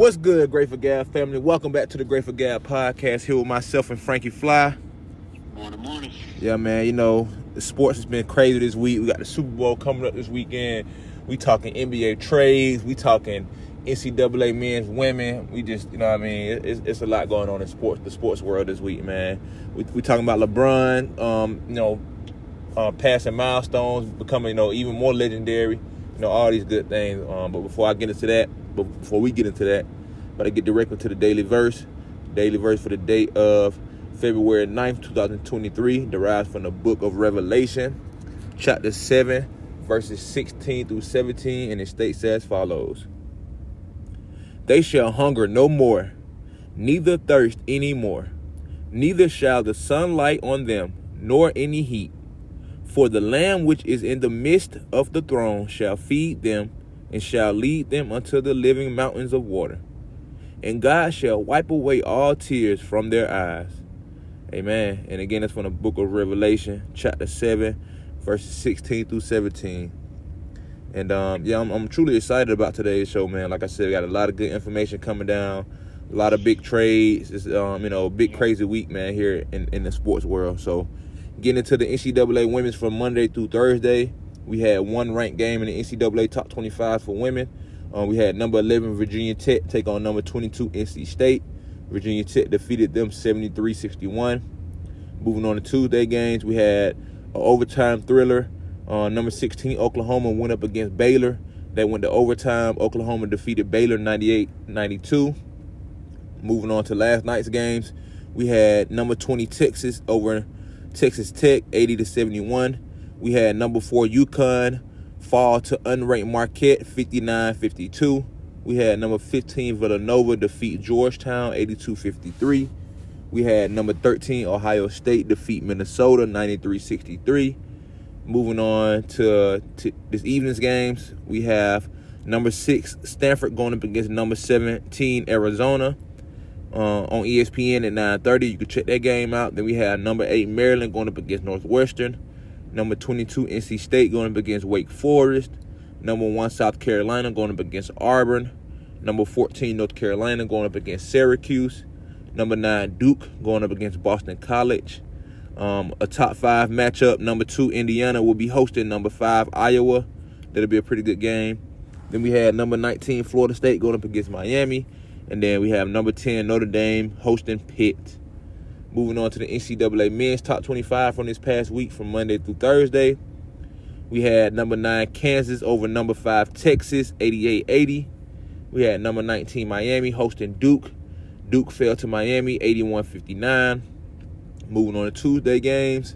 What's good, Grateful Gab family? Welcome back to the Grateful Gab podcast here with myself and Frankie Fly. Morning. Yeah, man, the sports has been crazy this week. We got the Super Bowl coming up this weekend. We talking NBA trades. We talking NCAA men's, women. We just, it's a lot going on in the sports world this week, man. We talking about Lebrons, passing milestones, becoming, even more legendary, all these good things. But before we get into that, better get directly to the daily verse. Daily verse for the date of February 9th, 2023, derives from the book of Revelation, chapter 7, verses 16 through 17, and it states as follows. They shall hunger no more, neither thirst any more, neither shall the sun light on them, nor any heat. For the Lamb which is in the midst of the throne shall feed them, and shall lead them unto the living mountains of water. And God shall wipe away all tears from their eyes. Amen. And again, that's from the book of Revelation, chapter 7, verses 16 through 17. And I'm truly excited about today's show, man. Like I said, we got a lot of good information coming down, a lot of big trades. It's big crazy week, man, here in the sports world. So getting into the NCAA women's from Monday through Thursday, we had one ranked game in the NCAA top 25 for women. We had number 11 Virginia Tech take on number 22 NC State. Virginia Tech defeated them 73-61. Moving on to Tuesday games, we had an overtime thriller. Number 16 Oklahoma went up against Baylor. They went to overtime. Oklahoma defeated Baylor 98-92. Moving on to last night's games, we had number 20 Texas over Texas Tech 80-71. We had number 4 UConn fall to unranked Marquette 59-52. We had number 15 Villanova defeat Georgetown 82-53. We had number 13 Ohio State defeat Minnesota 93-63. Moving on to this evening's games, we have number 6 Stanford going up against number 17 Arizona on ESPN at 9:30. You can check that game out. Then we have number 8 Maryland going up against Northwestern. Number 22 NC State going up against Wake Forest. Number 1 South Carolina going up against Auburn. Number 14 North Carolina going up against Syracuse. Number 9 Duke going up against Boston College. A top 5 matchup. Number 2 Indiana will be hosting number 5 Iowa. That'll be a pretty good game. Then we had number 19 Florida State going up against Miami. And then we have number 10 Notre Dame hosting Pitt. Moving on to the NCAA men's top 25 from this past week from Monday through Thursday. We had number 9 Kansas over number 5 Texas 88-80. We had number 19 Miami hosting Duke. Duke fell to Miami 81-59. Moving on to Tuesday games,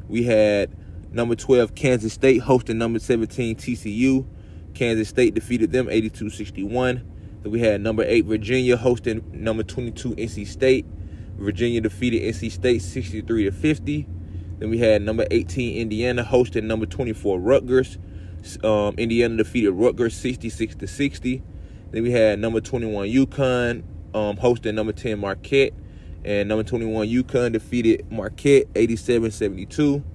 we had number 12 Kansas State hosting number 17 TCU. Kansas State defeated them 82-61. Then we had number 8 Virginia hosting number 22 NC State. Virginia defeated NC State 63-50. Then we had number 18 Indiana hosting number 24 Rutgers. Indiana defeated Rutgers 66-60. Then we had number 21 UConn hosting number 10 Marquette. And number 21 UConn defeated Marquette 87-72.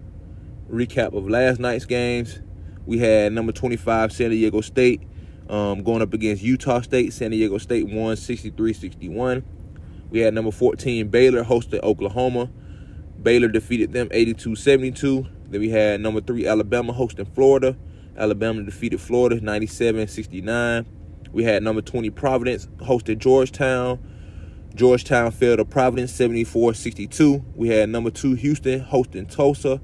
Recap of last night's games. We had number 25 San Diego State going up against Utah State. San Diego State won 63-61. We had number 14 Baylor hosting Oklahoma. Baylor defeated them 82-72. Then we had number 3 Alabama hosting Florida. Alabama defeated Florida 97-69. We had number 20 Providence hosting Georgetown. Georgetown fell to Providence 74-62. We had number 2 Houston hosting Tulsa.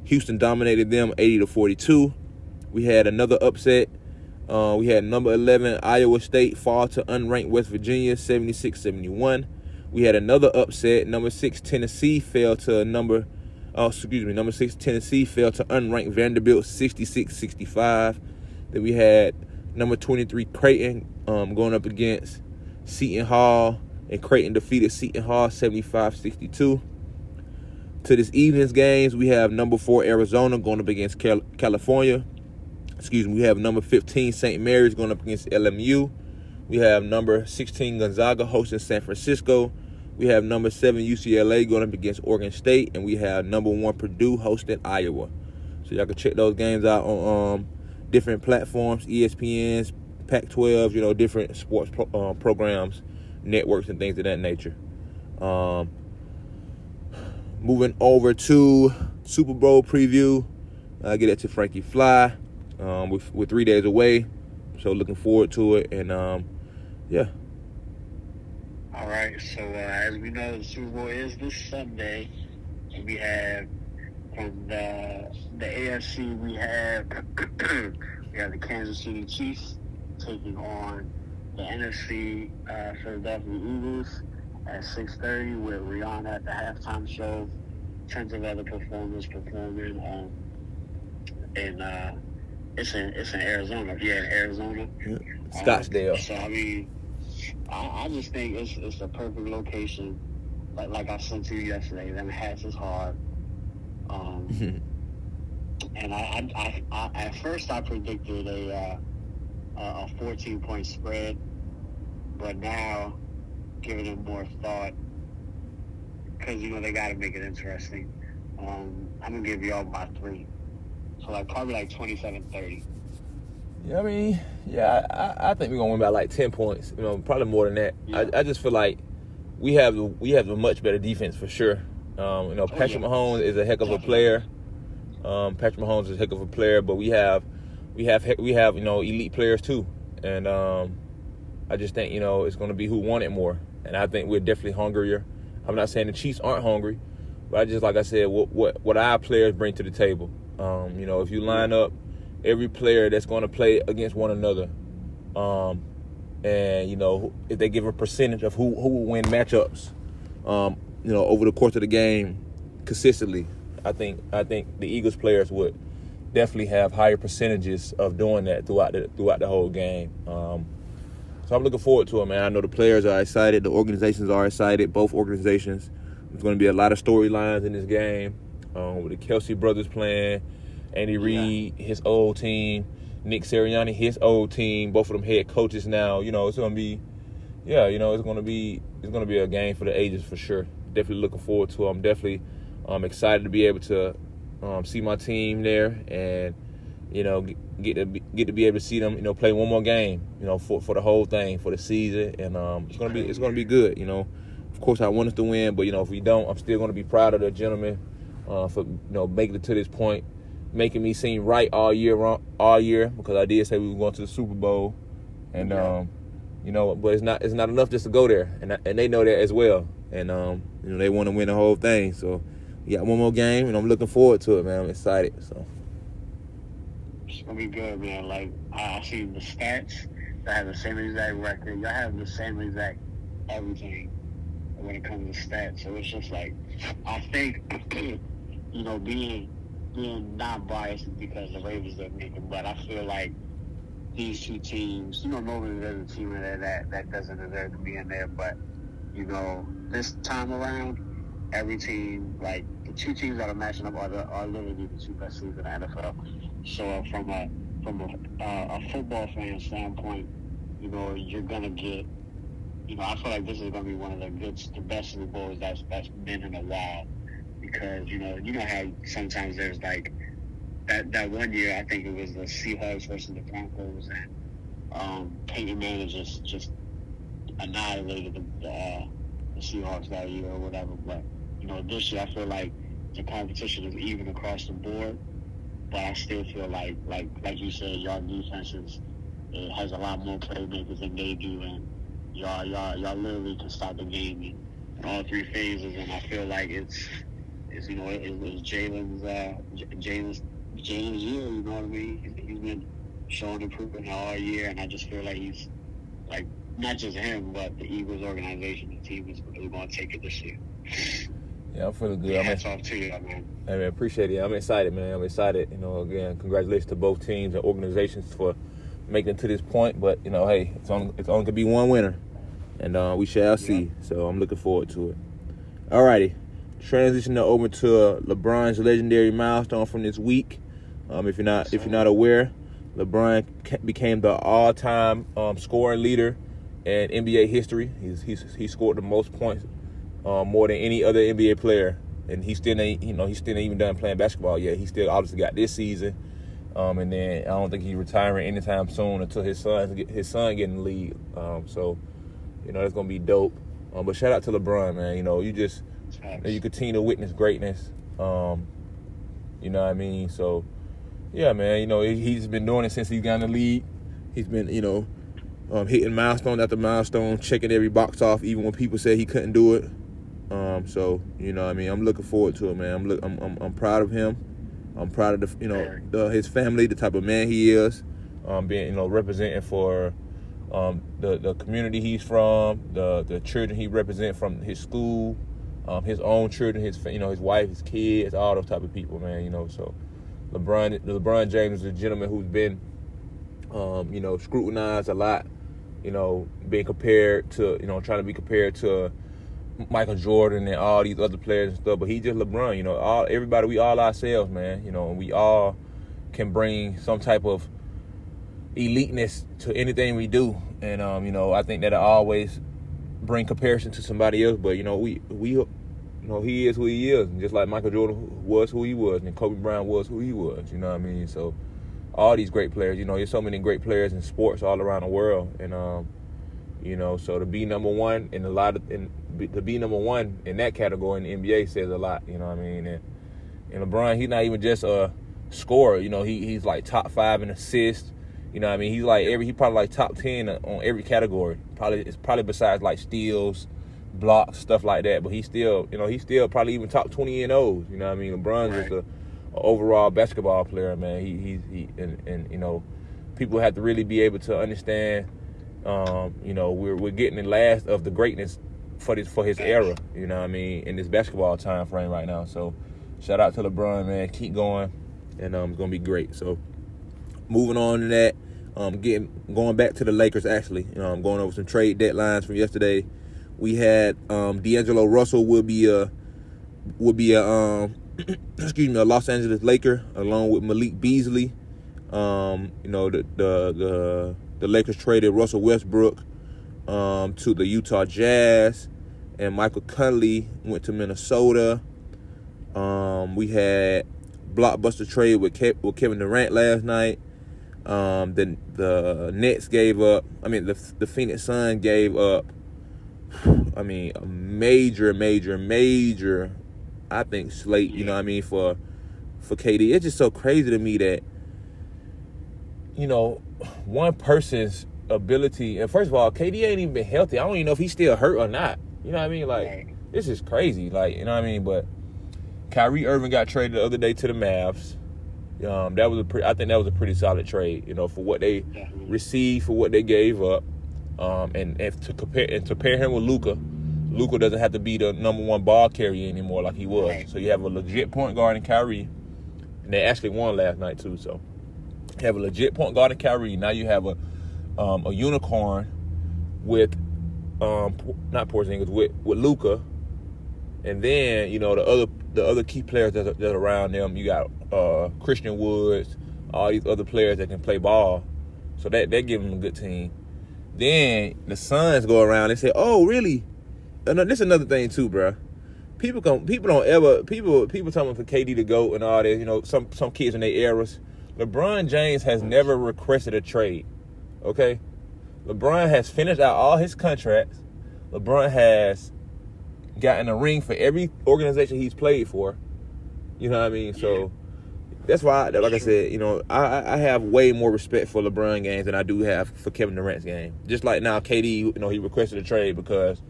Houston dominated them 80-42. We had another upset. We had number 11 Iowa State fall to unranked West Virginia 76-71. We had another upset. Number 6 Tennessee fell to number 6 Tennessee fell to unranked Vanderbilt 66-65. Then we had number 23 Creighton going up against Seton Hall, and Creighton defeated Seton Hall 75-62. To this evening's games, we have number 4 Arizona going up against California. We have number 15 St. Mary's going up against LMU. We have number 16 Gonzaga hosting San Francisco. We have number 7 UCLA going up against Oregon State. And we have number 1 Purdue hosting Iowa. So y'all can check those games out on different platforms, ESPN's, Pac-12, you know, different sports programs, networks, and things of that nature. Moving over to Super Bowl preview. I get it to Frankie Fly. We're 3 days away, so looking forward to it. And yeah. All right. So as we know, the Super Bowl is this Sunday, and we have from the AFC we have the Kansas City Chiefs taking on the NFC Philadelphia Eagles at 6:30 with Rihanna at the halftime show. Tons of other performers performing. It's in Arizona. Yeah, in Arizona. Scottsdale. So I mean, I just think it's a perfect location. Like I said to you yesterday, them hats is hard. And I at first I predicted a 14-point spread, but now giving it more thought, because you know they got to make it interesting. I'm gonna give y'all about 3, so probably 27-30. Yeah, I mean, I think we're gonna win by 10 points. You know, probably more than that. Yeah. I just feel like we have a much better defense for sure. Patrick Mahomes is a heck of a player. Patrick Mahomes is a heck of a player, but we have elite players too. And I just think it's going to be who want it more. And I think we're definitely hungrier. I'm not saying the Chiefs aren't hungry, but I just, like I said, what our players bring to the table. If you line up every player that's going to play against one another, and if they give a percentage of who will win matchups, over the course of the game consistently, I think the Eagles players would definitely have higher percentages of doing that throughout the whole game. So I'm looking forward to it, man. I know the players are excited. The organizations are excited. Both organizations. There's going to be a lot of storylines in this game. With the Kelsey brothers playing, Andy Reid, his old team, Nick Sirianni, his old team. Both of them head coaches now. It's going to be, it's going to be a game for the ages for sure. Definitely looking forward to it. I'm definitely excited to be able to see my team there and get to be able to see them play one more game for the whole thing, for the season, and it's gonna be good. Of course I want us to win, but if we don't, I'm still gonna be proud of the gentlemen for making it to this point, making me seem right all year because I did say we were going to the Super Bowl, and but it's not enough just to go there, and they know that as well, and they want to win the whole thing. So we got one more game, and I'm looking forward to it, man. I'm excited. So it's gonna be good, man. I see the stats. I have the same exact record. Y'all have the same exact everything when it comes to stats. So it's just I think being not biased because the Ravens didn't make it, but I feel like these two teams, normally there's a team in there that doesn't deserve to be in there, but this time around, every team, the two teams that are matching up are literally the two best teams in the NFL. So from a football fan standpoint, you're gonna get, I feel like this is gonna be one of the best Super Bowls that's been in a while, because you know how sometimes there's that one year, I think it was the Seahawks versus the Broncos, and Peyton Manning just annihilated the Seahawks that year or whatever. But this year I feel like the competition is even across the board, but I still feel like you said, y'all defenses, it has a lot more playmakers than they do, and y'all literally can stop the game in all three phases. And I feel like it's it was Jalen's year. You know what I mean? He's been showing improvement all year, and I just feel like he's not just him, but the Eagles organization, the team is really going to take it this year. Yeah, I'm feeling good. Hats off to you, man. Hey, man, appreciate it. I'm excited, man. I'm excited. Again, congratulations to both teams and organizations for making it to this point. But, hey, it's only going to be one winner, and we shall see. So I'm looking forward to it. All righty. Transition over to LeBron's legendary milestone from this week. If you're not aware, LeBron became the all-time scoring leader in NBA history. He scored the most points, more than any other NBA player, and he still ain't even done playing basketball yet. He still obviously got this season, And then I don't think he's retiring anytime soon until his son get in the league. So, that's gonna be dope. But shout out to LeBron, man. You continue to witness greatness. You know what I mean? So, yeah, man. He's been doing it since he got in the league. He's been, hitting milestone after milestone, checking every box off, even when people said he couldn't do it. So, I'm looking forward to it, man. I'm proud of him. I'm proud of his family, the type of man he is, being representing for the community he's from, the children he represents from his school, his own children, his wife, his kids, all those type of people, man. So LeBron James is a gentleman who's been scrutinized a lot, being compared to trying to be compared to Michael Jordan and all these other players and stuff, but he's just LeBron. Everybody, we all ourselves, man. And we all can bring some type of eliteness to anything we do. And I think that'll always bring comparison to somebody else. But we he is who he is, and just like Michael Jordan was who he was, and Kobe Bryant was who he was. You know what I mean? So all these great players, there's so many great players in sports all around the world, and so to be number one to be number one in that category in the NBA says a lot. You know what I mean? And LeBron, he's not even just a scorer. He's like top 5 in assists. You know what I mean? He's probably like top 10 on every category. It's probably besides like steals, blocks, stuff like that. But he's still probably even top 20 in those. You know what I mean? LeBron's just a overall basketball player, man. And people have to really be able to understand. We're getting the last of the greatness for his era. You know what I mean? In this basketball time frame right now. So shout out to LeBron, man. Keep going, and it's gonna be great. So moving on to that, going back to the Lakers. Actually, going over some trade deadlines from yesterday. We had D'Angelo Russell will be a Los Angeles Laker along with Malik Beasley. The Lakers traded Russell Westbrook to the Utah Jazz, and Michael Conley went to Minnesota. We had blockbuster trade with Kevin Durant last night. Then the Nets gave up. The Phoenix Suns gave up. A major, I think, slate. You know what I mean, for KD. It's just so crazy to me that one person's ability. And first of all, KD ain't even been healthy. I don't even know if he's still hurt or not. You know what I mean? Like, this is crazy. Like, you know what I mean? But Kyrie Irving got traded the other day to the Mavs. I think that was a pretty solid trade. For what they received, for what they gave up, and to pair him with Luka. Luka doesn't have to be the number one ball carrier anymore like he was. So you have a legit point guard in Kyrie, and they actually won last night too. So you have a legit point guard in Kyrie. Now you have a unicorn with not Porzingis, with Luka, and then the other key players that are around them. You got Christian Woods, all these other players that can play ball, so that give them a good team. Then the Suns go around and say, "Oh, really?" And this is another thing too, bro. People tell me for KD to go and all this. Some kids in their eras. LeBron James has never requested a trade. Okay, LeBron has finished out all his contracts. LeBron has gotten a ring for every organization he's played for. You know what I mean? So that's why, like I said, I have way more respect for LeBron games than I do have for Kevin Durant's game. Just like now, KD, he requested a trade because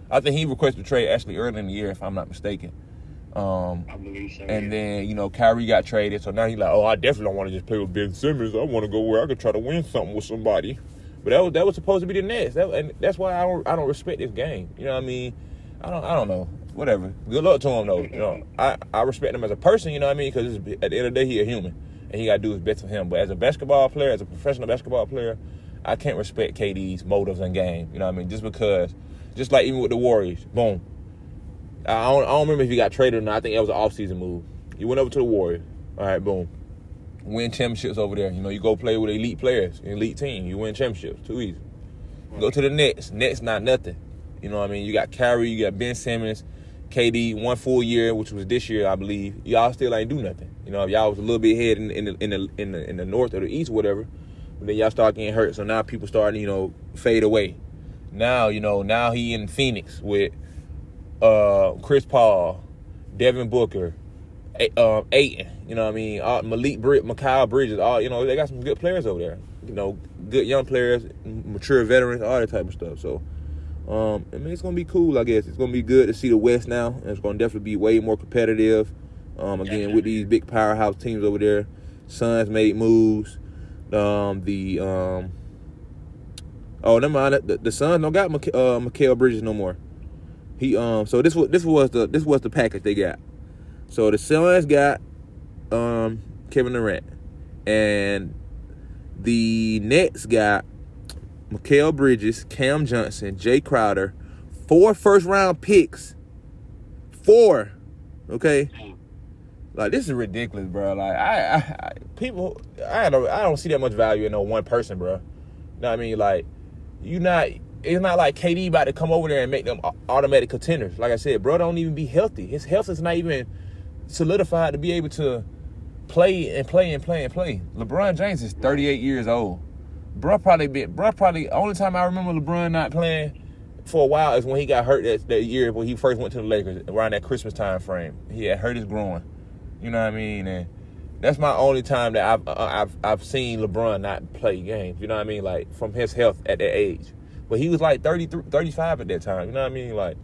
I think he requested a trade actually early in the year, if I'm not mistaken. I believe so. And then, Kyrie got traded, so now he's like, oh, I definitely don't want to just play with Ben Simmons. I want to go where I could try to win something with somebody. But that was supposed to be the Nets, and that's why I don't respect this game. You know what I mean? I don't know. Whatever. Good luck to him though. I respect him as a person. You know what I mean? Because at the end of the day, he a human, and he got to do his best for him. But as a basketball player, as a professional basketball player, I can't respect KD's motives in game. You know what I mean? Just like even with the Warriors, boom. I don't remember if he got traded or not. I think that was an offseason move. You went over to the Warriors. All right, boom. Win championships over there. You go play with elite players, elite team. You win championships. Too easy. Go to the Nets. Nets not nothing. You know what I mean? You got Kyrie, you got Ben Simmons, KD, 1 full year, which was this year, I believe. Y'all still ain't do nothing. You know, if y'all was a little bit ahead in the north or the east, whatever, but then y'all start getting hurt. So now people starting, you know, fade away. Now, you know, now he in Phoenix with Chris Paul, Devin Booker, Ayton. You know what I mean? Mikal Bridges. All, you know, they got some good players over there. You know, good young players, mature veterans, all that type of stuff. So, I mean, it's gonna be cool. I guess it's gonna be good to see the West now, and it's gonna definitely be way more competitive. Again, with these big powerhouse teams over there, Suns made moves. Oh, never mind. The Suns don't got Mikal Bridges no more. He So this was the package they got. So the Suns got Kevin Durant, and the Nets got Mikal Bridges, Cam Johnson, Jay Crowder, 4 first-round picks. 4, okay. Like, this is ridiculous, bro. Like, I don't see that much value in no one person, bro. You know what I mean? Like, it's not like KD about to come over there and make them automatic contenders. Like I said, bro, don't even be healthy. His health is not even solidified to be able to play. LeBron James is 38 years old. Bro, only time I remember LeBron not playing for a while is when he got hurt that year when he first went to the Lakers around that Christmas time frame. He had hurt his groin. You know what I mean? And that's my only time that I've seen LeBron not play games. You know what I mean? Like, from his health at that age. But he was like 33, 35 at that time. You know what I mean? Like,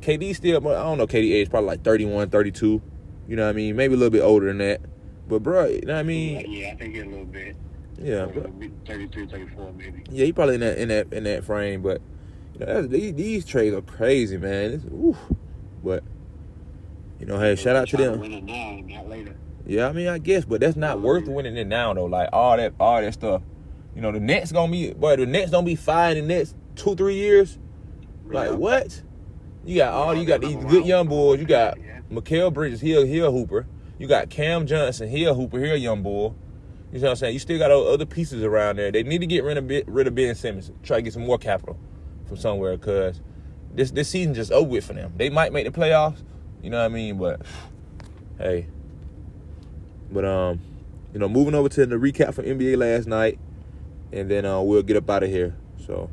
KD still, I don't know, KD age probably like 31, 32. You know what I mean? Maybe a little bit older than that. But, bro, you know what I mean? Yeah, I think he's a little bit. Yeah. 33, 34 maybe. Yeah, he probably in that frame. But, you know, these trades are crazy, man. But, you know, hey, shout out to them. Win it now, not later. Yeah, I mean, I guess, but that's not worth winning it now, though. Like, all that stuff. You know, the Nets don't be fine in the next 2-3 years. Like, what? You got these good young boys. You got Mikal Bridges, he a hooper. You got Cam Johnson, he a hooper, he a young boy. You know what I'm saying? You still got other pieces around there. They need to get rid of Ben Simmons, try to get some more capital from somewhere, because this season just over with for them. They might make the playoffs, you know what I mean? But, hey. But, you know, moving over to the recap from NBA last night, and then we'll get up out of here. So,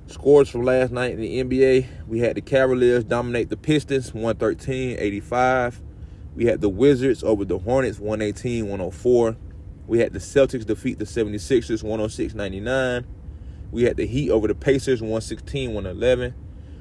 scores from last night in the NBA. We had the Cavaliers dominate the Pistons, 113-85. We had the Wizards over the Hornets, 118-104. We had the Celtics defeat the 76ers, 106-99. We had the Heat over the Pacers, 116-111.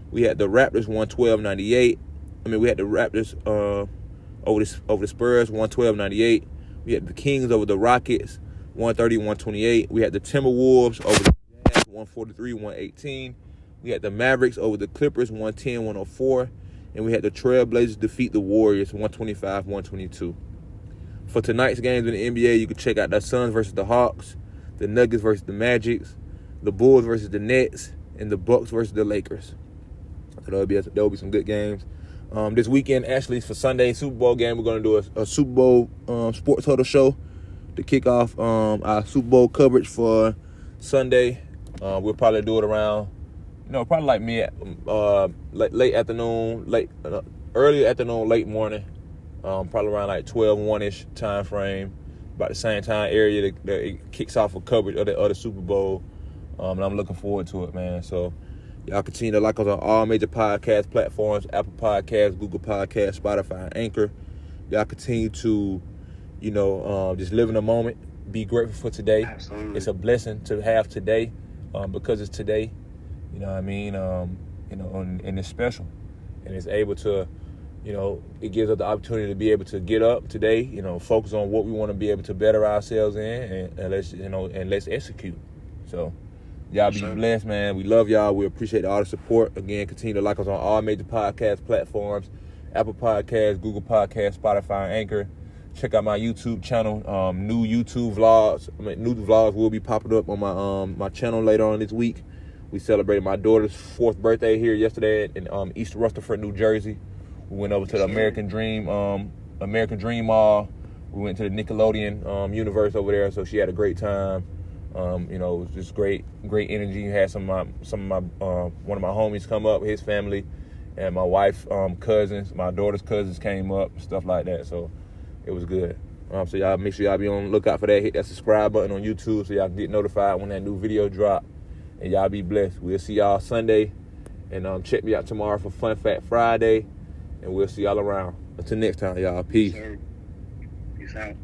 We had the Raptors, 112-98. We had the Raptors over the Spurs, 112-98. We had the Kings over the Rockets, 130-128. We had the Timberwolves over the Jazz, 143-118. We had the Mavericks over the Clippers, 110-104. And we had the Trailblazers defeat the Warriors, 125-122. For tonight's games in the NBA, you can check out the Suns versus the Hawks, the Nuggets versus the Magics, the Bulls versus the Nets, and the Bucks versus the Lakers. So there'll be some good games. This weekend, actually, for Sunday's Super Bowl game, we're going to do a Super Bowl Sports Huddle show to kick off our Super Bowl coverage for Sunday. We'll probably do it around, probably like late afternoon, early afternoon, late morning, probably around like 12-1-ish time frame, about the same time area that it kicks off a coverage of the Super Bowl. And I'm looking forward to it, man. So, y'all continue to like us on all major podcast platforms, Apple Podcasts, Google Podcasts, Spotify, and Anchor. Y'all continue to, just live in the moment. Be grateful for today. Absolutely. It's a blessing to have today because it's today. You know what I mean? And it's special. And it's able to, it gives us the opportunity to be able to get up today, focus on what we want to be able to better ourselves in, and let's execute. So, y'all be blessed, man. We love y'all. We appreciate all the support. Again, continue to like us on all major podcast platforms, Apple Podcasts, Google Podcasts, Spotify, and Anchor. Check out my YouTube channel. New vlogs will be popping up on my channel later on this week. We celebrated my daughter's 4th birthday here yesterday in East Rutherford, New Jersey. We went over to the American Dream Mall. We went to the Nickelodeon universe over there, so she had a great time. It was just great energy. Had one of my homies come up with his family, and my wife cousins, my daughter's cousins came up, stuff like that. So it was good. So y'all make sure y'all be on the lookout for that. Hit that subscribe button on YouTube so y'all can get notified when that new video drop. And y'all be blessed. We'll see y'all Sunday. And check me out tomorrow for Fun Fact Friday. And we'll see y'all around. Until next time, y'all. Peace. Sir. Peace out.